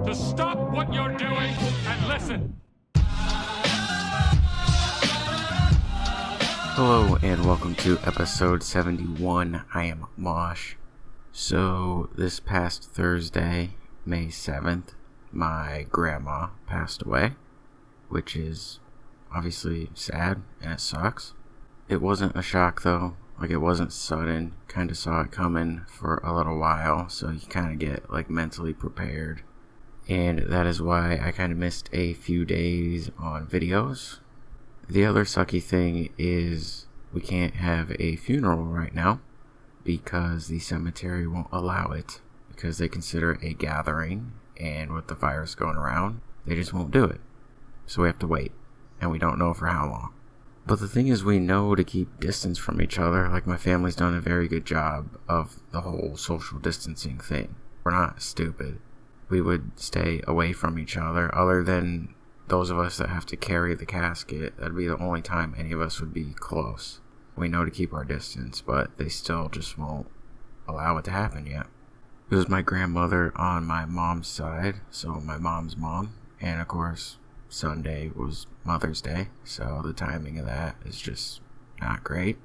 to stop what you're doing and listen. Hello and welcome to episode 71. I am MOSH. So this past Thursday, May 7th, my grandma passed away, which is obviously sad and it sucks. It wasn't a shock though, like it wasn't sudden. Kind of saw it coming for a little while, so you kind of get like mentally prepared. And that is why I kind of missed a few days on videos. The other sucky thing is we can't have a funeral right now because the cemetery won't allow it because they consider it a gathering, and with the virus going around, they just won't do it. So we have to wait, and we don't know for how long. But the thing is, we know to keep distance from each other. Like, my family's done a very good job of the whole social distancing thing. We're not stupid. We would stay away from each other than those of us that have to carry the casket. That'd be the only time any of us would be close. We know to keep our distance, but they still just won't allow it to happen yet. It was my grandmother on my mom's side, so my mom's mom, and of course Sunday was Mother's Day, so the timing of that is just not great.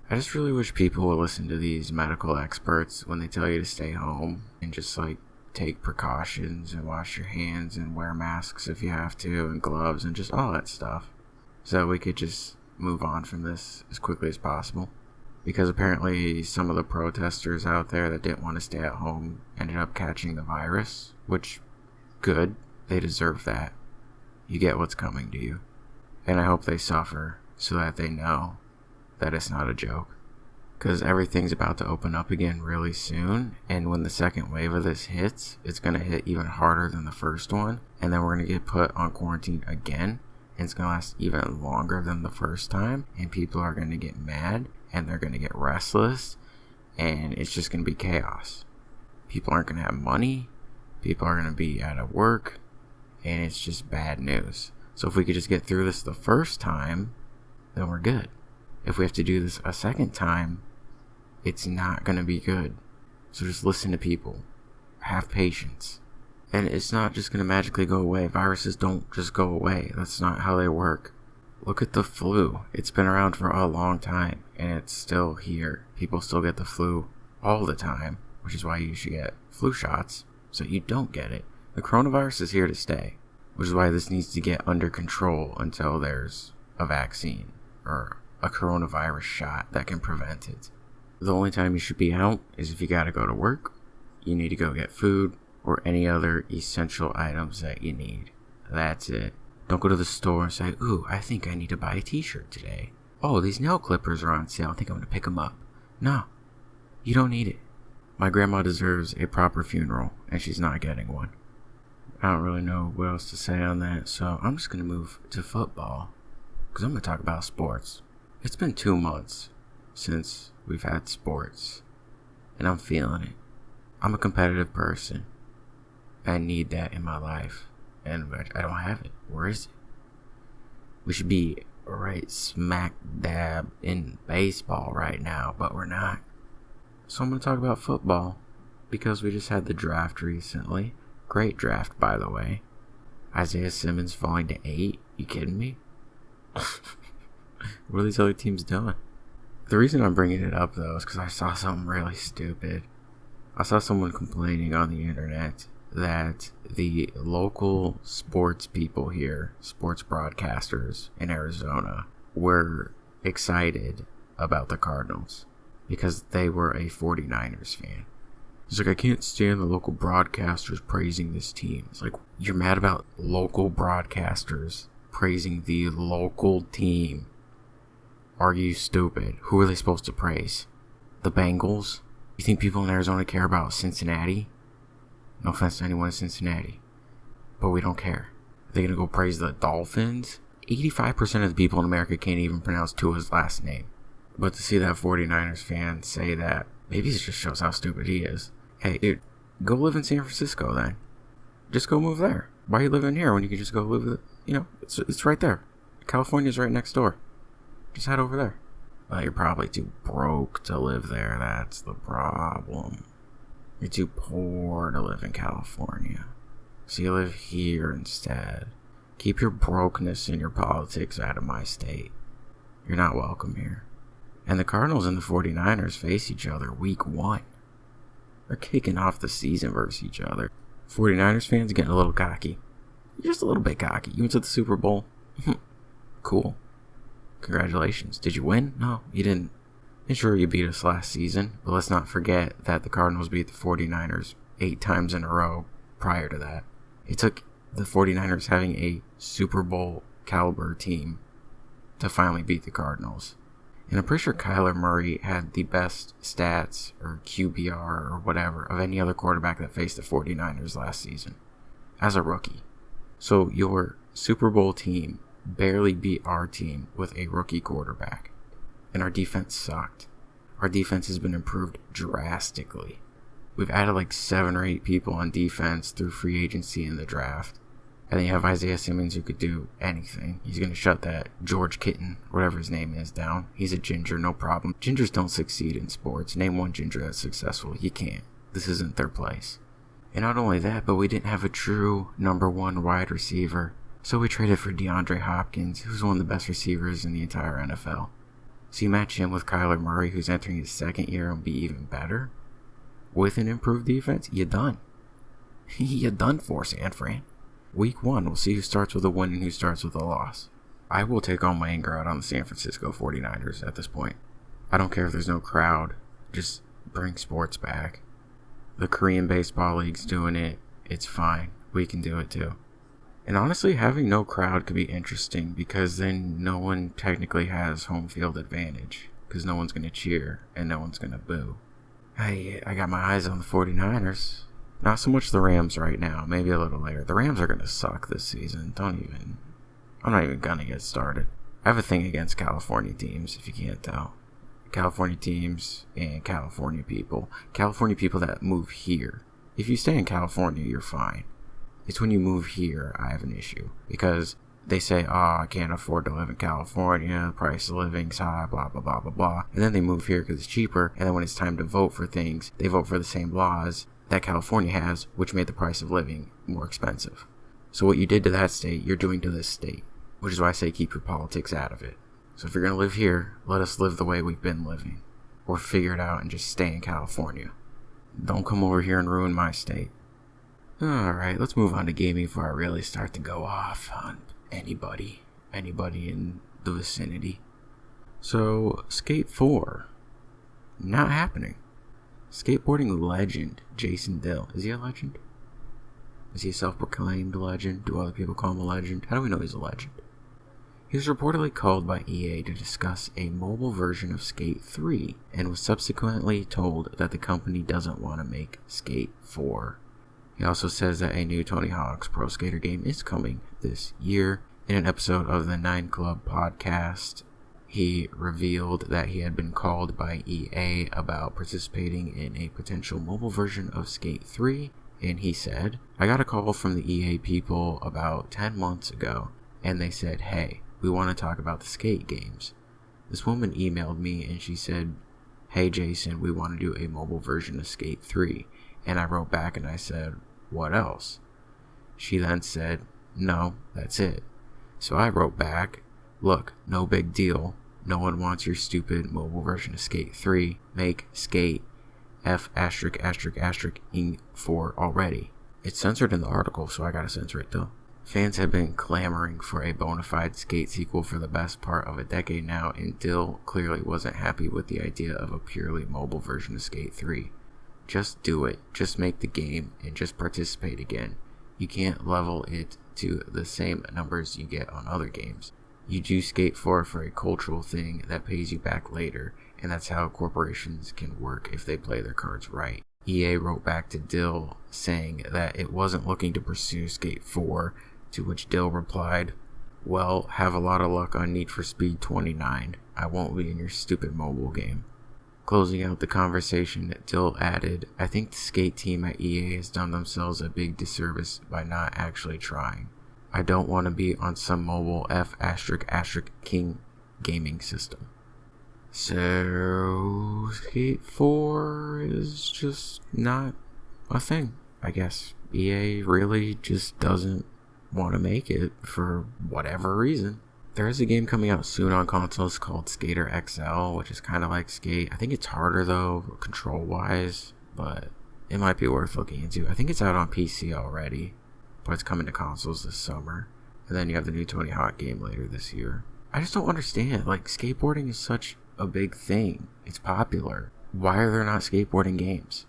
I just really wish people would listen to these medical experts when they tell you to stay home and just like take precautions and wash your hands and wear masks if you have to, and gloves and just all that stuff, so that we could just move on from this as quickly as possible. Because apparently some of the protesters out there that didn't want to stay at home ended up catching the virus, which, good, they deserve that. You get what's coming to you. And I hope they suffer so that they know that it's not a joke. Because everything's about to open up again really soon, and when the second wave of this hits, it's going to hit even harder than the first one, and then we're going to get put on quarantine again, and it's going to last even longer than the first time, and people are going to get mad, and they're going to get restless, and it's just going to be chaos. People aren't going to have money, people are going to be out of work, and it's just bad news. So if we could just get through this the first time, then we're good. If we have to do this a second time, it's not going to be good. So just listen to people. Have patience. And it's not just going to magically go away. Viruses don't just go away. That's not how they work. Look at the flu. It's been around for a long time, and it's still here. People still get the flu all the time, which is why you should get flu shots so you don't get it. The coronavirus is here to stay, which is why this needs to get under control until there's a vaccine or a coronavirus shot that can prevent it. The only time you should be out is if you gotta go to work, you need to go get food, or any other essential items that you need. That's it. Don't go to the store and say, ooh, I think I need to buy a t-shirt today. Oh, these nail clippers are on sale. I think I'm gonna pick them up. No, you don't need it. My grandma deserves a proper funeral, and she's not getting one. I don't really know what else to say on that, so I'm just gonna move to football, because I'm gonna talk about sports. It's been 2 months since we've had sports, and I'm feeling it. I'm a competitive person. I need that in my life, and I don't have it. Where is it? We should be right smack dab in baseball right now, but we're not. So I'm going to talk about football, because we just had the draft recently. Great draft, by the way. Isaiah Simmons falling to 8. You kidding me? What are these other teams doing? The reason I'm bringing it up, though, is because I saw something really stupid. I saw someone complaining on the internet that the local sports people here, sports broadcasters in Arizona, were excited about the Cardinals because they were a 49ers fan. It's like, I can't stand the local broadcasters praising this team. It's like, you're mad about local broadcasters praising the local team. Are you stupid? Who are they supposed to praise? The Bengals? You think people in Arizona care about Cincinnati? No offense to anyone in Cincinnati, but we don't care. Are they going to go praise the Dolphins? 85% of the people in America can't even pronounce Tua's last name. But to see that 49ers fan say that, maybe it just shows how stupid he is. Hey, dude, go live in San Francisco then. Just go move there. Why are you living here when you can just go live, it's right there. California's right next door. Just head over there. Well, you're probably too broke to live there. That's the problem. You're too poor to live in California. So you live here instead. Keep your brokenness and your politics out of my state. You're not welcome here. And the Cardinals and the 49ers face each other week 1. They're kicking off the season versus each other. 49ers fans getting a little cocky. You're just a little bit cocky. You went to the Super Bowl. Cool. Congratulations. Did you win? No, you didn't. And sure, you beat us last season, but let's not forget that the Cardinals beat the 49ers 8 times in a row prior to that. It took the 49ers having a Super Bowl caliber team to finally beat the Cardinals. And I'm pretty sure Kyler Murray had the best stats or QBR or whatever of any other quarterback that faced the 49ers last season as a rookie. So your Super Bowl team barely beat our team with a rookie quarterback. And our defense sucked. Our defense has been improved drastically. We've added like 7 or 8 people on defense through free agency and the draft. And then you have Isaiah Simmons who could do anything. He's going to shut that George Kittle, whatever his name is, down. He's a ginger, no problem. Gingers don't succeed in sports. Name one ginger that's successful. You can't. This isn't their place. And not only that, but we didn't have a true number 1 wide receiver. So we traded for DeAndre Hopkins, who's one of the best receivers in the entire NFL. So you match him with Kyler Murray, who's entering his 2nd year and be even better. With an improved defense, you're done. You're done for, San Fran. Week 1, we'll see who starts with a win and who starts with a loss. I will take all my anger out on the San Francisco 49ers at this point. I don't care if there's no crowd. Just bring sports back. The Korean baseball league's doing it. It's fine. We can do it too. And honestly, having no crowd could be interesting because then no one technically has home field advantage because no one's going to cheer and no one's going to boo. I got my eyes on the 49ers. Not so much the Rams right now, maybe a little later. The Rams are going to suck this season. I'm not even going to get started. I have a thing against California teams, if you can't tell. California teams and California people. California people that move here. If you stay in California, you're fine. It's when you move here I have an issue. Because they say, I can't afford to live in California, the price of living's high, blah, blah, blah, blah, blah. And then they move here because it's cheaper. And then when it's time to vote for things, they vote for the same laws that California has, which made the price of living more expensive. So what you did to that state, you're doing to this state, which is why I say keep your politics out of it. So if you're going to live here, let us live the way we've been living, or figure it out and just stay in California. Don't come over here and ruin my state. Alright, let's move on to gaming before I really start to go off on anybody in the vicinity. So, Skate 4, not happening. Skateboarding legend Jason Dill. Is he a legend? Is he a self-proclaimed legend? Do other people call him a legend? How do we know he's a legend? He was reportedly called by EA to discuss a mobile version of Skate 3 and was subsequently told that the company doesn't want to make Skate 4. He also says that a new Tony Hawk's Pro Skater game is coming this year. In an episode of the 9 Club podcast, he revealed that he had been called by EA about participating in a potential mobile version of Skate 3, and he said, I got a call from the EA people about 10 months ago, and they said, hey, we want to talk about the Skate games. This woman emailed me and she said, hey Jason, we want to do a mobile version of Skate 3, and I wrote back and I said, what else? She then said, no, that's it. So I wrote back, look, no big deal. No one wants your stupid mobile version of Skate 3. Make Skate F***ing 4 already. It's censored in the article, so I gotta censor it though. Fans have been clamoring for a bona fide Skate sequel for the best part of a decade now, and Dill clearly wasn't happy with the idea of a purely mobile version of Skate 3. Just do it. Just make the game and just participate again. You can't level it to the same numbers you get on other games. You do Skate 4 for a cultural thing that pays you back later, and that's how corporations can work if they play their cards right. EA wrote back to Dill saying that it wasn't looking to pursue Skate 4, to which Dill replied, well, have a lot of luck on Need for Speed 29. I won't be in your stupid mobile game. Closing out the conversation, Dill added, I think the Skate team at EA has done themselves a big disservice by not actually trying. I don't want to be on some mobile F***ing gaming system. So, Skate 4 is just not a thing, I guess. EA really just doesn't want to make it for whatever reason. There is a game coming out soon on consoles called Skater XL, which is kind of like Skate. I think it's harder though, control-wise, but it might be worth looking into. I think it's out on PC already, but it's coming to consoles this summer. And then you have the new Tony Hawk game later this year. I just don't understand. Like, skateboarding is such a big thing. It's popular. Why are there not skateboarding games?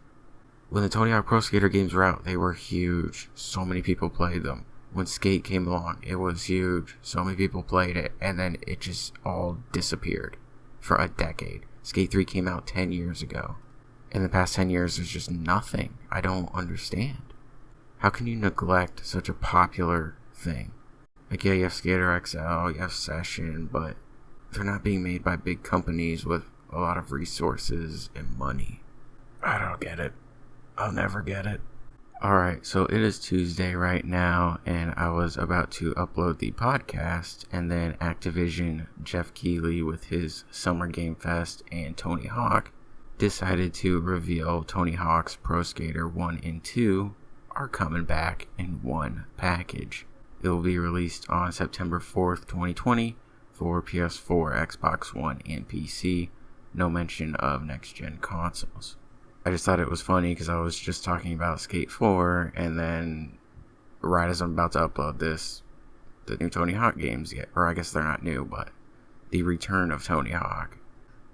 When the Tony Hawk Pro Skater games were out, they were huge. So many people played them. When Skate came along, it was huge. So many people played it, and then it just all disappeared for a decade. Skate 3 came out 10 years ago. In the past 10 years, there's just nothing. I don't understand. How can you neglect such a popular thing? Like, yeah, you have Skater XL, you have Session, but they're not being made by big companies with a lot of resources and money. I don't get it. I'll never get it. Alright, so it is Tuesday right now, and I was about to upload the podcast, and then Activision, Jeff Keighley with his Summer Game Fest, and Tony Hawk decided to reveal Tony Hawk's Pro Skater 1 and 2 are coming back in one package. It will be released on September 4th, 2020 for PS4, Xbox One, and PC. No mention of next-gen consoles. I just thought it was funny because I was just talking about Skate 4, and then right as I'm about to upload this, the new Tony Hawk games get, or I guess they're not new, but the return of Tony Hawk.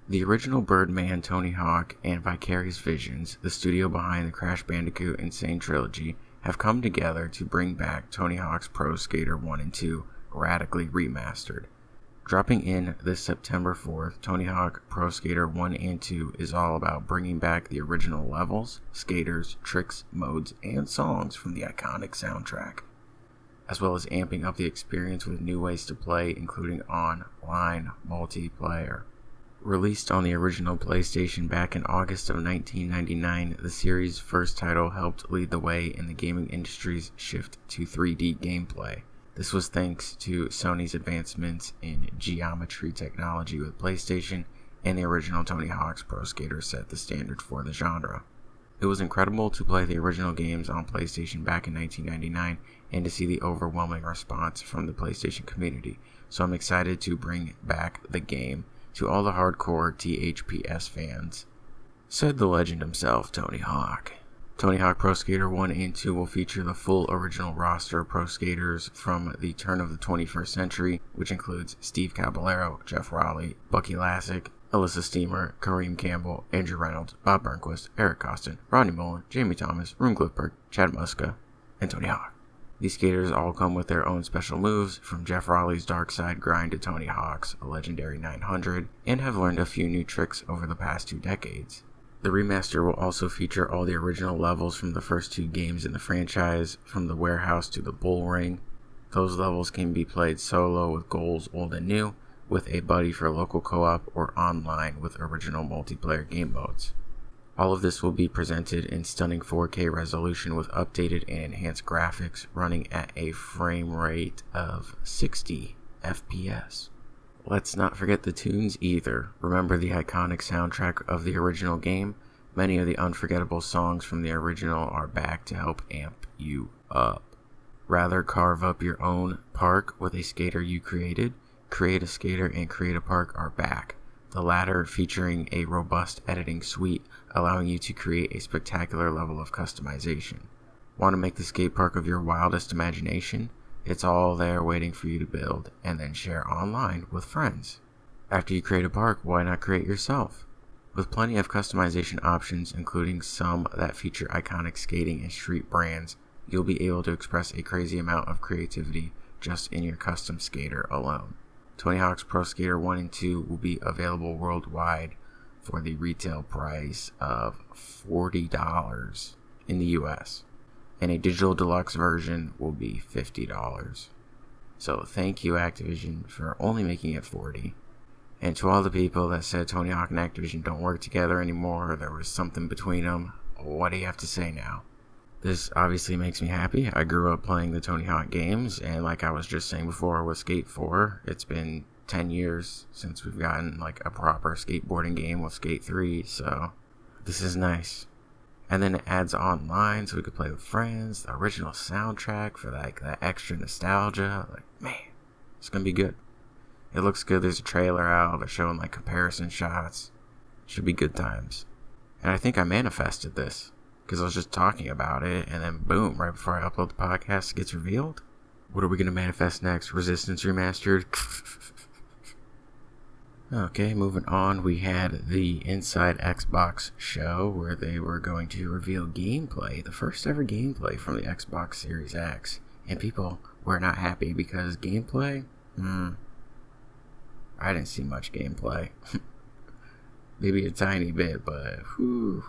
The original Birdman, Tony Hawk, and Vicarious Visions, the studio behind the Crash Bandicoot Insane Trilogy, have come together to bring back Tony Hawk's Pro Skater 1 and 2 radically remastered. Dropping in this September 4th, Tony Hawk Pro Skater 1 and 2 is all about bringing back the original levels, skaters, tricks, modes, and songs from the iconic soundtrack, as well as amping up the experience with new ways to play, including online multiplayer. Released on the original PlayStation back in August of 1999, the series' first title helped lead the way in the gaming industry's shift to 3D gameplay. This was thanks to Sony's advancements in geometry technology with PlayStation, and the original Tony Hawk's Pro Skater set the standard for the genre. It was incredible to play the original games on PlayStation back in 1999 and to see the overwhelming response from the PlayStation community, so I'm excited to bring back the game to all the hardcore THPS fans, said the legend himself, Tony Hawk. Tony Hawk Pro Skater 1 and 2 will feature the full original roster of pro skaters from the turn of the 21st century, which includes Steve Caballero, Jeff Raleigh, Bucky Lasek, Alyssa Steamer, Kareem Campbell, Andrew Reynolds, Bob Burnquist, Eric Costin, Rodney Mullen, Jamie Thomas, Rune Glifberg, Chad Muska, and Tony Hawk. These skaters all come with their own special moves, from Jeff Raleigh's Dark Side Grind to Tony Hawk's a legendary 900, and have learned a few new tricks over the past 2 decades. The remaster will also feature all the original levels from the first 2 games in the franchise, from the warehouse to the bull ring. Those levels can be played solo with goals old and new, with a buddy for local co-op, or online with original multiplayer game modes. All of this will be presented in stunning 4K resolution with updated and enhanced graphics running at a frame rate of 60 FPS. Let's not forget the tunes either. Remember the iconic soundtrack of the original game? Many of the unforgettable songs from the original are back to help amp you up. Rather carve up your own park with a skater you created? Create a Skater and Create a Park are back. The latter featuring a robust editing suite, allowing you to create a spectacular level of customization. Want to make the skate park of your wildest imagination? It's all there waiting for you to build and then share online with friends. After you create a park, why not create yourself? With plenty of customization options, including some that feature iconic skating and street brands, you'll be able to express a crazy amount of creativity just in your custom skater alone. Tony Hawk's Pro Skater 1 and 2 will be available worldwide for the retail price of $40 in the US, and a digital deluxe version will be $50. So thank you, Activision, for only making it $40. And to all the people that said Tony Hawk and Activision don't work together anymore, or there was something between them, what do you have to say now? This obviously makes me happy. I grew up playing the Tony Hawk games, and like I was just saying before with Skate 4, it's been 10 years since we've gotten like a proper skateboarding game with Skate 3, so this is nice. And then it adds online so we could play with friends. The original soundtrack for like that extra nostalgia. Like, man, it's gonna be good. It looks good. There's a trailer out. They're showing like comparison shots. Should be good times. And I think I manifested this because I was just talking about it, and then boom, right before I upload the podcast, it gets revealed. What are we gonna manifest next? Resistance Remastered. Okay, moving on, we had the Inside Xbox show where they were going to reveal gameplay, the first ever gameplay from the Xbox Series X. And people were not happy because gameplay? I didn't see much gameplay. Maybe a tiny bit, but whew.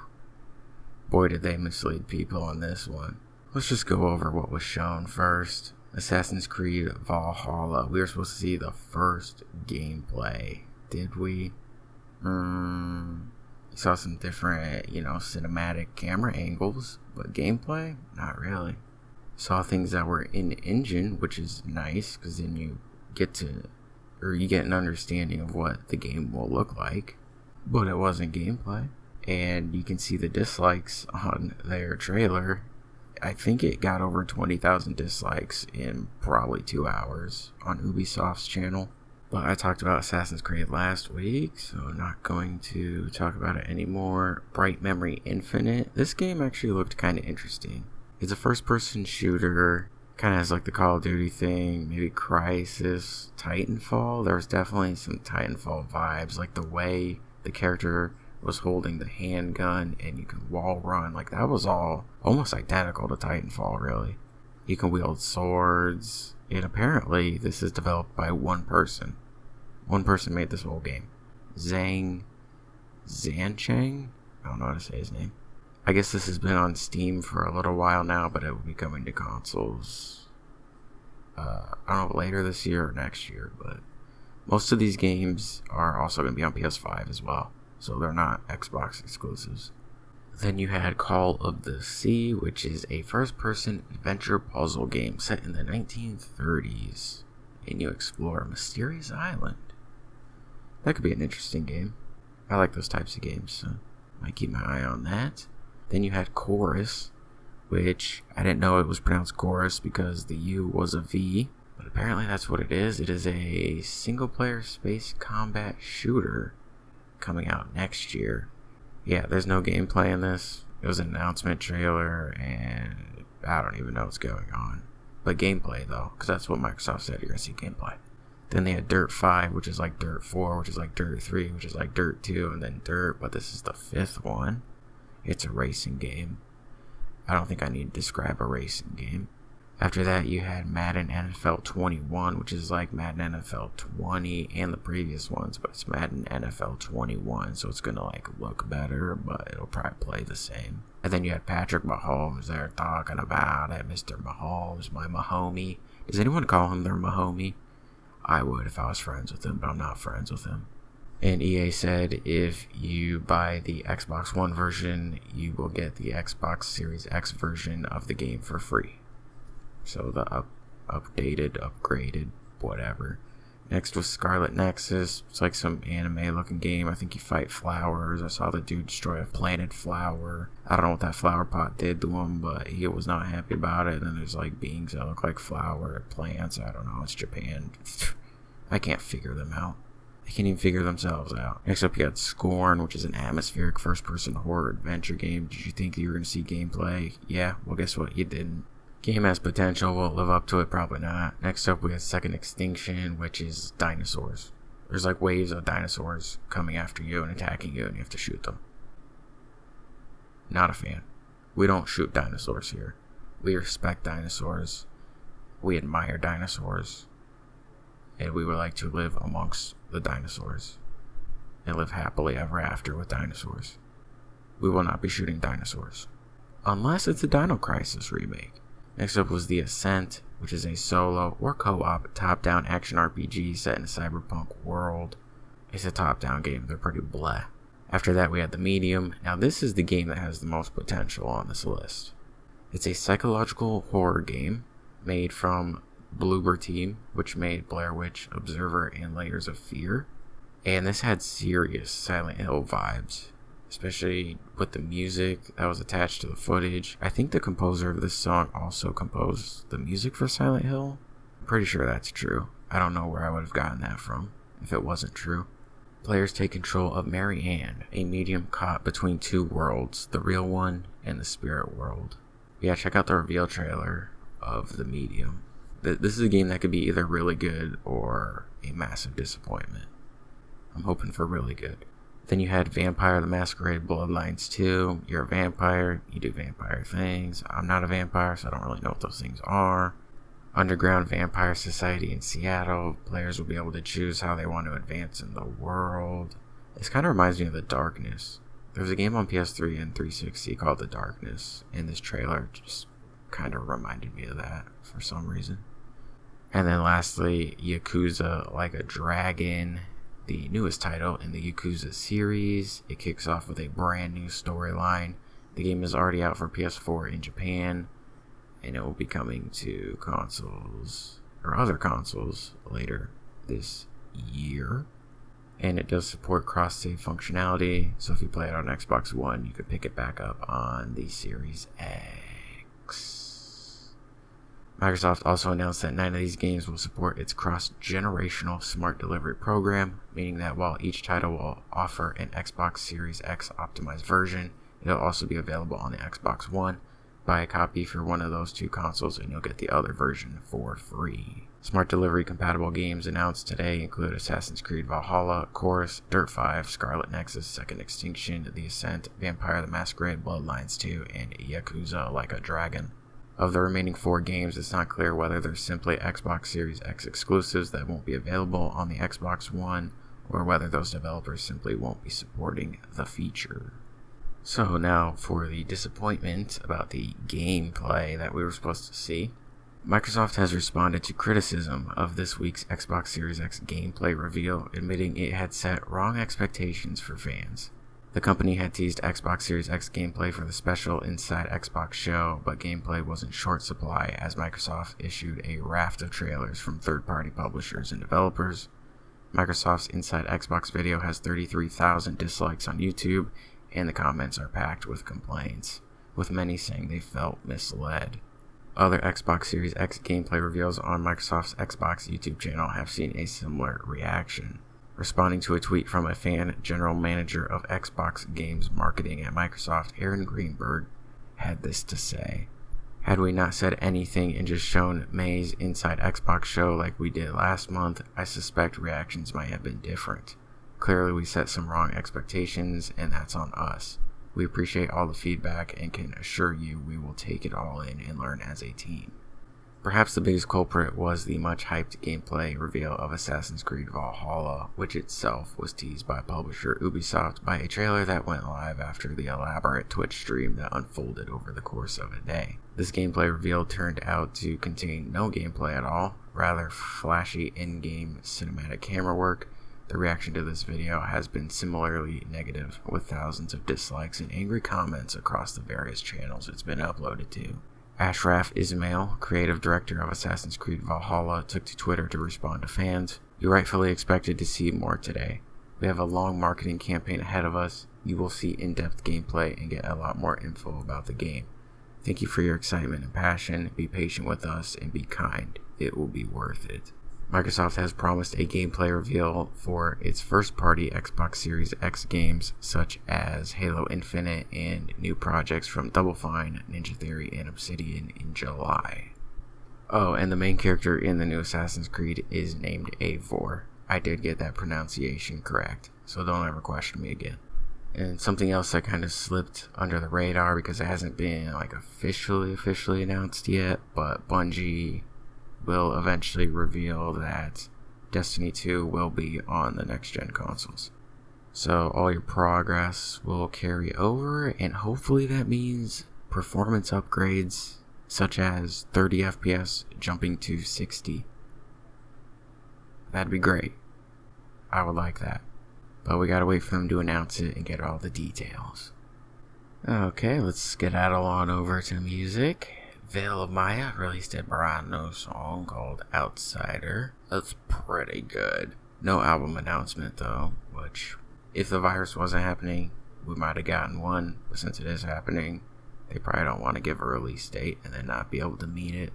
Boy, did they mislead people on this one. Let's just go over what was shown first. Assassin's Creed Valhalla. We were supposed to see the first gameplay. Did we? Saw some different, cinematic camera angles, but gameplay? Not really. Saw things that were in engine, which is nice, because then you get an understanding of what the game will look like, but it wasn't gameplay. And you can see the dislikes on their trailer. I think it got over 20,000 dislikes in probably 2 hours on Ubisoft's channel. But I talked about Assassin's Creed last week, so I'm not going to talk about it anymore. Bright Memory Infinite. This game actually looked kind of interesting. It's a first-person shooter. Kind of has like the Call of Duty thing. Maybe Crysis, Titanfall. There was definitely some Titanfall vibes. Like the way the character was holding the handgun and you can wall run. Like that was all almost identical to Titanfall, really. You can wield swords. And apparently, this is developed by one person. One person made this whole game. Zhang Zancheng? I don't know how to say his name. I guess this has been on Steam for a little while now, but it will be coming to consoles. I don't know, later this year or next year, but most of these games are also going to be on PS5 as well. So they're not Xbox exclusives. Then you had Call of the Sea, which is a first-person adventure puzzle game set in the 1930s. And you explore a mysterious island. That could be an interesting game. I like those types of games, so I might keep my eye on that. Then you had Chorus, which I didn't know it was pronounced Chorus because the U was a V. But apparently that's what it is. It is a single-player space combat shooter coming out next year. Yeah, there's no gameplay in this. It was an announcement trailer, and I don't even know what's going on. But gameplay, though, because that's what Microsoft said, you're going to see gameplay. Then they had Dirt 5, which is like Dirt 4, which is like Dirt 3, which is like Dirt 2, and then Dirt, but this is the 5th one. It's a racing game. I don't think I need to describe a racing game. After that, you had Madden NFL 21, which is like Madden NFL 20 and the previous ones, but it's Madden NFL 21, so it's going to like look better, but it'll probably play the same. And then you had Patrick Mahomes there talking about it. Mr. Mahomes, my Mahomie. Does anyone call him their Mahomie? I would if I was friends with him, but I'm not friends with him. And EA said if you buy the Xbox One version, you will get the Xbox Series X version of the game for free. So the upgraded, whatever. Next was Scarlet Nexus. It's like some anime-looking game. I think you fight flowers. I saw the dude destroy a planted flower. I don't know what that flower pot did to him, but he was not happy about it. And then there's like beings that look like flower plants. I don't know. It's Japan. I can't figure them out. They can't even figure themselves out. Next up, you got Scorn, which is an atmospheric first-person horror adventure game. Did you think you were going to see gameplay? Yeah, well, guess what? You didn't. Game has potential. Will it live up to it? Probably not. Next up, we have Second Extinction, which is dinosaurs. There's like waves of dinosaurs coming after you and attacking you, and you have to shoot them. Not a fan. We don't shoot dinosaurs here. We respect dinosaurs. We admire dinosaurs. And we would like to live amongst the dinosaurs and live happily ever after with dinosaurs. We will not be shooting dinosaurs. Unless it's a Dino Crisis remake. Next up was The Ascent, which is a solo or co-op top-down action RPG set in a cyberpunk world. It's a top-down game. They're pretty bleh. After that, we had The Medium. Now, this is the game that has the most potential on this list. It's a psychological horror game made from Bloober Team, which made Blair Witch, Observer, and Layers of Fear. And this had serious Silent Hill vibes. especially with the music that was attached to the footage. I think the composer of this song also composed the music for Silent Hill. I'm pretty sure that's true. I don't know where I would have gotten that from if it wasn't true. Players take control of Mary Ann, a medium caught between two worlds, the real one and the spirit world. Yeah, check out the reveal trailer of the medium. This is a game that could be either really good or a massive disappointment. I'm hoping for really good. Then you had Vampire the Masquerade Bloodlines 2. You're a vampire, you do vampire things. I'm not a vampire, so I don't really know what those things are. Underground Vampire Society in Seattle. Players will be able to choose how they want to advance in the world. This kind of reminds me of The Darkness. There's a game on PS3 and 360 called The Darkness, and this trailer just kind of reminded me of that for some reason. And then lastly, Yakuza Like a Dragon, the newest title in the Yakuza series. It kicks off with a brand new storyline. The game is already out for PS4 in Japan, and it will be coming to consoles or other consoles later this year. And it does support cross-save functionality, so if you play it on Xbox One, you could pick it back up on the Series X. Microsoft also announced that 9 of these games will support its cross-generational smart delivery program, meaning that while each title will offer an Xbox Series X optimized version, it'll also be available on the Xbox One. Buy a copy for one of those two consoles and you'll get the other version for free. Smart delivery compatible games announced today include Assassin's Creed Valhalla, Chorus, Dirt 5, Scarlet Nexus, Second Extinction, The Ascent, Vampire the Masquerade Bloodlines 2, and Yakuza Like a Dragon. Of the remaining 4 games, it's not clear whether they're simply Xbox Series X exclusives that won't be available on the Xbox One, or whether those developers simply won't be supporting the feature. So now for the disappointment about the gameplay that we were supposed to see. Microsoft has responded to criticism of this week's Xbox Series X gameplay reveal, admitting it had set wrong expectations for fans. The company had teased Xbox Series X gameplay for the special Inside Xbox show, but gameplay was in short supply as Microsoft issued a raft of trailers from third-party publishers and developers. Microsoft's Inside Xbox video has 33,000 dislikes on YouTube, and the comments are packed with complaints, with many saying they felt misled. Other Xbox Series X gameplay reveals on Microsoft's Xbox YouTube channel have seen a similar reaction. Responding to a tweet from a fan, general manager of Xbox Games Marketing at Microsoft, Aaron Greenberg, had this to say: "Had we not said anything and just shown May's Inside Xbox show like we did last month, I suspect reactions might have been different. Clearly we set some wrong expectations, and that's on us. We appreciate all the feedback and can assure you we will take it all in and learn as a team." Perhaps the biggest culprit was the much-hyped gameplay reveal of Assassin's Creed Valhalla, which itself was teased by publisher Ubisoft by a trailer that went live after the elaborate Twitch stream that unfolded over the course of a day. This gameplay reveal turned out to contain no gameplay at all, rather flashy in-game cinematic camera work. The reaction to this video has been similarly negative, with thousands of dislikes and angry comments across the various channels it's been uploaded to. Ashraf Ismail, creative director of Assassin's Creed Valhalla, took to Twitter to respond to fans. "You rightfully expected to see more today. We have a long marketing campaign ahead of us. You will see in-depth gameplay and get a lot more info about the game. Thank you for your excitement and passion. Be patient with us and be kind. It will be worth it." Microsoft has promised a gameplay reveal for its first-party Xbox Series X games, such as Halo Infinite and new projects from Double Fine, Ninja Theory, and Obsidian in July. Oh, and the main character in the new Assassin's Creed is named Eivor. I did get that pronunciation correct, so don't ever question me again. And something else that kind of slipped under the radar because it hasn't been officially announced yet, but Bungie will eventually reveal that Destiny 2 will be on the next-gen consoles. So all your progress will carry over, and hopefully that means performance upgrades such as 30 FPS jumping to 60. That'd be great. I would like that. But we gotta wait for them to announce it and get all the details. Okay, let's skedaddle on over to music. Veil of Maya released a brand new song called Outsider. That's pretty good. No album announcement though, which, if the virus wasn't happening, we might have gotten one, but since it is happening, they probably don't want to give a release date and then not be able to meet it.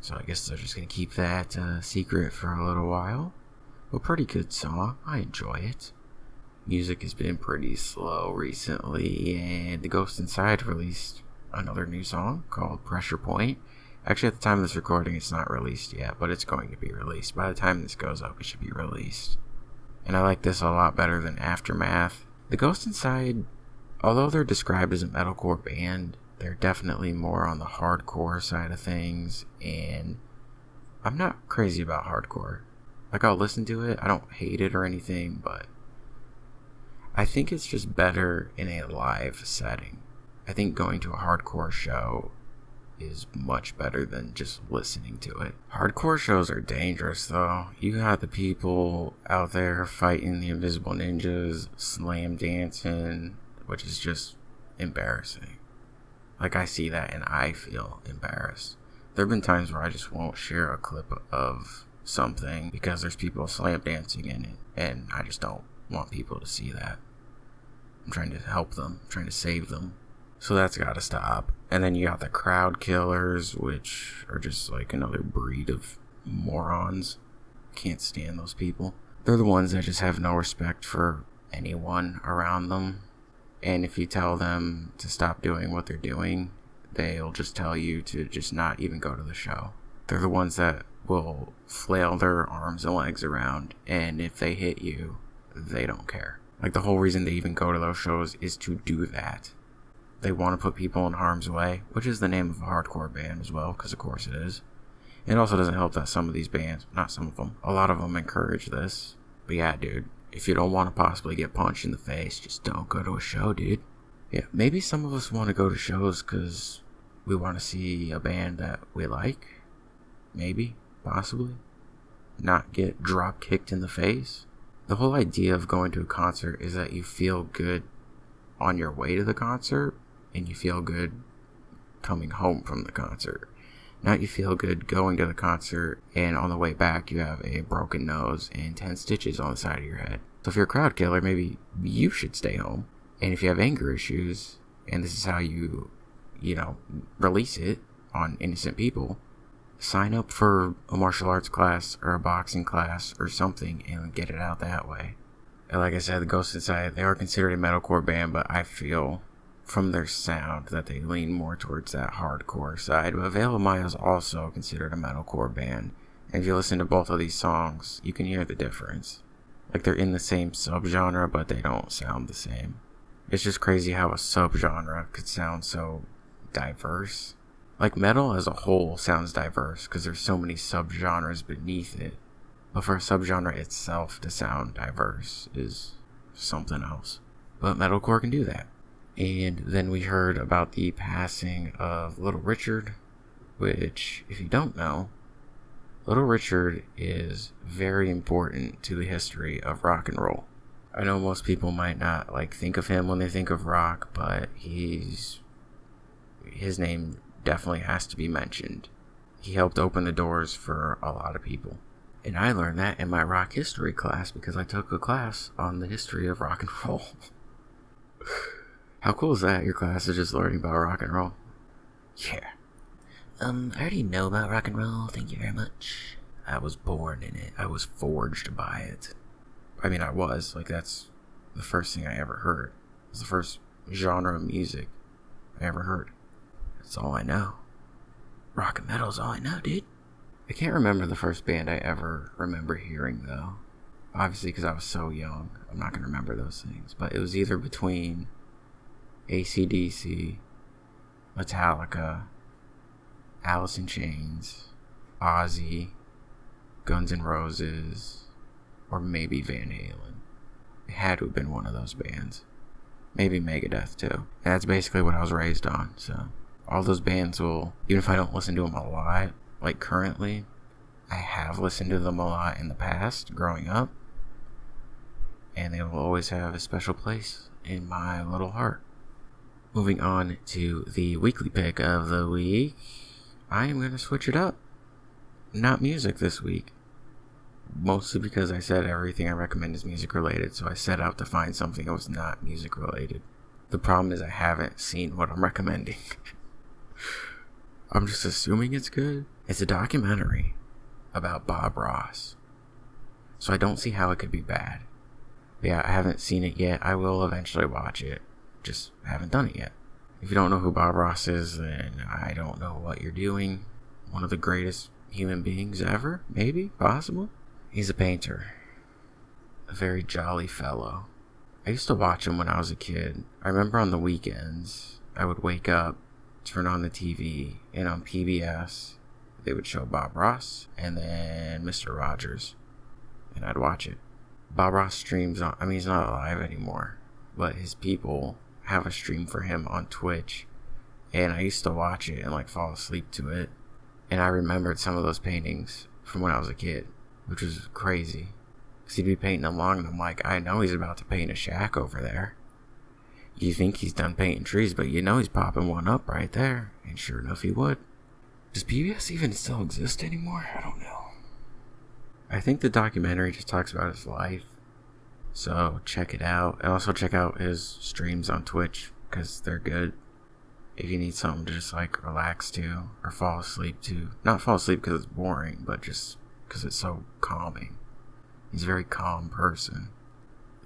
So I guess they're just going to keep that secret for a little while. But pretty good song. I enjoy it. Music has been pretty slow recently, and The Ghost Inside released another new song called Pressure Point. Actually, at the time of this recording, it's not released yet, but it's going to be released. By the time this goes up, it should be released. And I like this a lot better than Aftermath. The Ghost Inside, although they're described as a metalcore band, they're definitely more on the hardcore side of things, and I'm not crazy about hardcore. Like, I'll listen to it, I don't hate it or anything, but I think it's just better in a live setting. I think going to a hardcore show is much better than just listening to it. Hardcore shows are dangerous, though. You got the people out there fighting the invisible ninjas, slam dancing, which is just embarrassing. Like, I see that and I feel embarrassed. There have been times where I just won't share a clip of something because there's people slam dancing in it, and I just don't want people to see that. I'm trying to help them, I'm trying to save them. So that's gotta stop. And then you got the crowd killers, which are just like another breed of morons. Can't stand those people. They're the ones that just have no respect for anyone around them. And if you tell them to stop doing what they're doing, they'll just tell you to just not even go to the show. They're the ones that will flail their arms and legs around, and if they hit you, they don't care. Like, the whole reason they even go to those shows is to do that. They want to put people in harm's way, which is the name of a hardcore band as well, because of course it is. It also doesn't help that some of these bands, not some of them, a lot of them encourage this. But yeah, dude, if you don't want to possibly get punched in the face, just don't go to a show, dude. Yeah, maybe some of us want to go to shows because we want to see a band that we like. Maybe, possibly. Not get drop kicked in the face. The whole idea of going to a concert is that you feel good on your way to the concert, and you feel good coming home from the concert. Not you feel good going to the concert, and on the way back you have a broken nose and 10 stitches on the side of your head. So if you're a crowd killer, maybe you should stay home. And if you have anger issues, and this is how you release it on innocent people, sign up for a martial arts class or a boxing class or something and get it out that way. And like I said, the Ghost Inside, they are considered a metalcore band, but I feel from their sound that they lean more towards that hardcore side. But Veil of Maya is also considered a metalcore band. And if you listen to both of these songs, you can hear the difference. Like, they're in the same subgenre, but they don't sound the same. It's just crazy how a subgenre could sound so diverse. Like, metal as a whole sounds diverse because there's so many subgenres beneath it. But for a subgenre itself to sound diverse is something else. But metalcore can do that. And then we heard about the passing of Little Richard, which, if you don't know, Little Richard is very important to the history of rock and roll. I know most people might not think of him when they think of rock, but his name definitely has to be mentioned. He helped open the doors for a lot of people. And I learned that in my rock history class because I took a class on the history of rock and roll. How cool is that? Your class is just learning about rock and roll. Yeah. I already know about rock and roll, thank you very much. I was born in it. I was forged by it. I mean, I was. That's the first thing I ever heard. It was the first genre of music I ever heard. That's all I know. Rock and metal is all I know, dude. I can't remember the first band I ever remember hearing, though. Obviously, because I was so young, I'm not going to remember those things. But it was either between AC/DC, Metallica, Alice in Chains, Ozzy, Guns N' Roses, or maybe Van Halen. It had to have been one of those bands. Maybe Megadeth, too. And that's basically what I was raised on, so all those bands will, even if I don't listen to them a lot, currently, I have listened to them a lot in the past, growing up, and they will always have a special place in my little heart. Moving on to the weekly pick of the week, I am going to switch it up. Not music this week. Mostly because I said everything I recommend is music related, so I set out to find something that was not music related. The problem is I haven't seen what I'm recommending. I'm just assuming it's good. It's a documentary about Bob Ross, so I don't see how it could be bad. But yeah, I haven't seen it yet. I will eventually watch it. Just haven't done it yet. If you don't know who Bob Ross is, then I don't know what you're doing. One of the greatest human beings ever, maybe, possible. He's a painter. A very jolly fellow. I used to watch him when I was a kid. I remember on the weekends, I would wake up, turn on the TV, and on PBS, they would show Bob Ross and then Mr. Rogers, and I'd watch it. Bob Ross streams on, he's not alive anymore, but his people have a stream for him on Twitch, and I used to watch it and like fall asleep to it, and I remembered some of those paintings from when I was a kid, which was crazy, because he'd be painting them long, and I'm like, I know he's about to paint a shack over there. You think he's done painting trees, but you know he's popping one up right there, and sure enough he would. Does PBS even still exist anymore? I don't know. I think the documentary just talks about his life, so check it out. And also check out his streams on Twitch, because they're good. If you need something to just like relax to, or fall asleep to. Not fall asleep because it's boring, but just because it's so calming. He's a very calm person.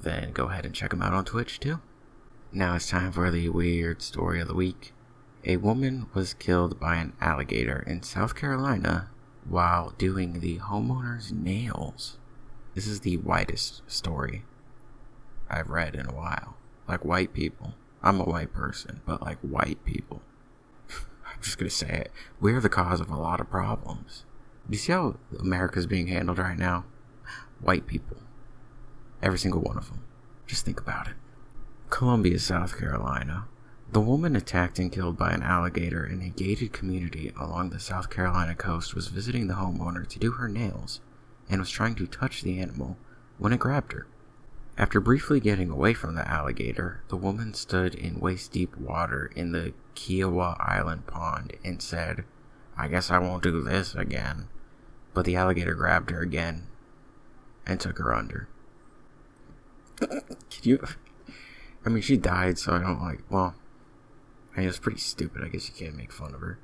Then go ahead and check him out on Twitch too. Now it's time for the weird story of the week. A woman was killed by an alligator in South Carolina while doing the homeowner's nails. This is the whitest story I've read in a while. Like white people. I'm a white person, but like white people. I'm just gonna say it. We're the cause of a lot of problems. Do you see how America's being handled right now? White people. Every single one of them. Just think about it. Columbia, South Carolina. The woman attacked and killed by an alligator in a gated community along the South Carolina coast was visiting the homeowner to do her nails and was trying to touch the animal when it grabbed her. After briefly getting away from the alligator, the woman stood in waist-deep water in the Kiowa Island pond and said, "I guess I won't do this again." But the alligator grabbed her again and took her under. She died, so I don't it's pretty stupid. I guess you can't make fun of her.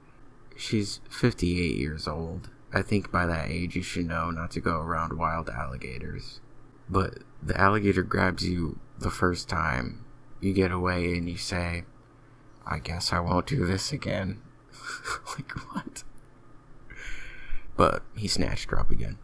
She's 58 years old. I think by that age you should know not to go around wild alligators. But the alligator grabs you the first time, you get away and you say, "I guess I won't do this again." Like, what? But he snatched her up again.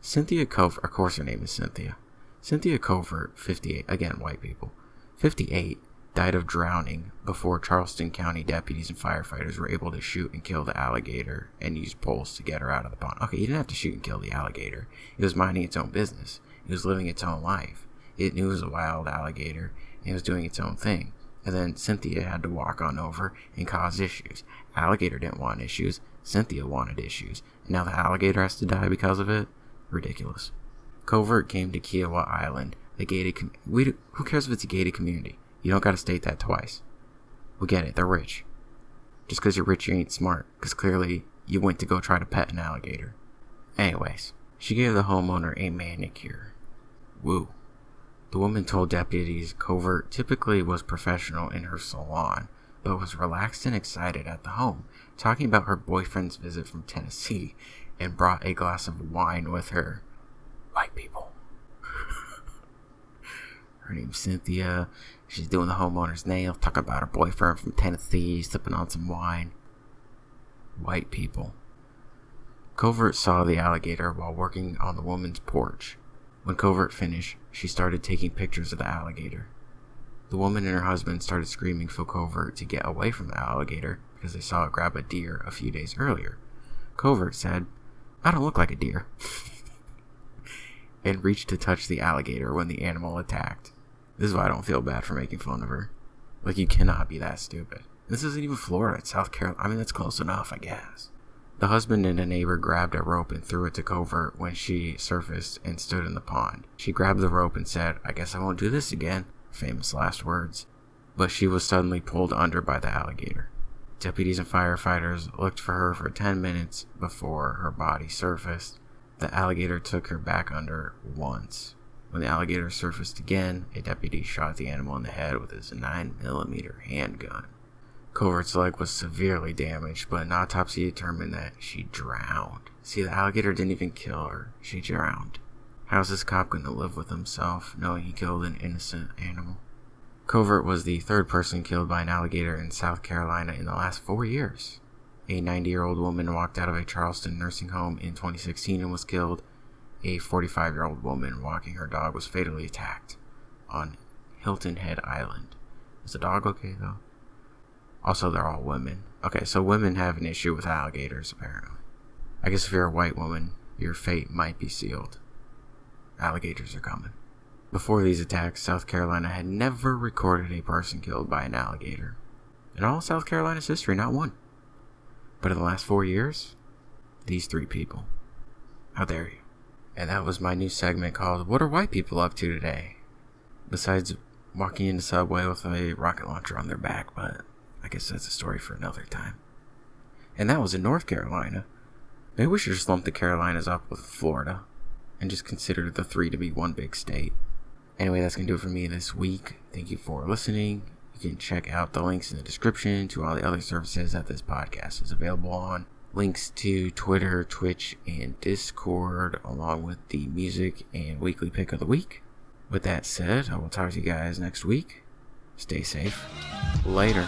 Cynthia Covert, of course her name is Cynthia. Cynthia Covert, 58, again, white people, 58, died of drowning before Charleston County deputies and firefighters were able to shoot and kill the alligator and use poles to get her out of the pond. Okay, you didn't have to shoot and kill the alligator. It was minding its own business. It was living its own life. It knew it was a wild alligator, and it was doing its own thing. And then Cynthia had to walk on over and cause issues. Alligator didn't want issues. Cynthia wanted issues. And now the alligator has to die because of it? Ridiculous. Covert came to Kiowa Island, the gated who cares if it's a gated community? You don't gotta state that twice. We get it, they're rich. Just because you're rich, you ain't smart, because clearly you went to go try to pet an alligator. Anyways, she gave the homeowner a manicure. Woo. The woman told deputies Covert typically was professional in her salon, but was relaxed and excited at the home, talking about her boyfriend's visit from Tennessee, and brought a glass of wine with her. White people. Her name's Cynthia. She's doing the homeowner's nails, talking about her boyfriend from Tennessee, sipping on some wine. White people. Covert saw the alligator while working on the woman's porch. When Covert finished, she started taking pictures of the alligator. The woman and her husband started screaming for Covert to get away from the alligator because they saw it grab a deer a few days earlier. Covert said, "I don't look like a deer," and reached to touch the alligator when the animal attacked. This is why I don't feel bad for making fun of her. Like, you cannot be that stupid. This isn't even Florida, it's South Carolina. That's close enough, I guess. The husband and a neighbor grabbed a rope and threw it to Covert when she surfaced and stood in the pond. She grabbed the rope and said, "I guess I won't do this again." Famous last words. But she was suddenly pulled under by the alligator. Deputies and firefighters looked for her for 10 minutes before her body surfaced. The alligator took her back under once. When the alligator surfaced again, a deputy shot the animal in the head with his 9mm handgun. Covert's leg was severely damaged, but an autopsy determined that she drowned. See, the alligator didn't even kill her. She drowned. How's this cop going to live with himself, knowing he killed an innocent animal? Covert was the third person killed by an alligator in South Carolina in the last 4 years. A 90-year-old woman walked out of a Charleston nursing home in 2016 and was killed. A 45-year-old woman walking her dog was fatally attacked on Hilton Head Island. Is the dog okay, though? Also, they're all women. Okay, so women have an issue with alligators, apparently. I guess if you're a white woman, your fate might be sealed. Alligators are coming. Before these attacks, South Carolina had never recorded a person killed by an alligator. In all South Carolina's history, not one. But in the last 4 years, these 3 people. How dare you? And that was my new segment called, What Are White People Up To Today? Besides walking into Subway with a rocket launcher on their back, but I guess that's a story for another time. And that was in North Carolina. Maybe we should just lump the Carolinas up with Florida and just consider the 3 to be one big state. Anyway, that's going to do it for me this week. Thank you for listening. You can check out the links in the description to all the other services that this podcast is available on. Links to Twitter, Twitch, and Discord, along with the music and weekly pick of the week. With that said, I will talk to you guys next week. Stay safe. Later.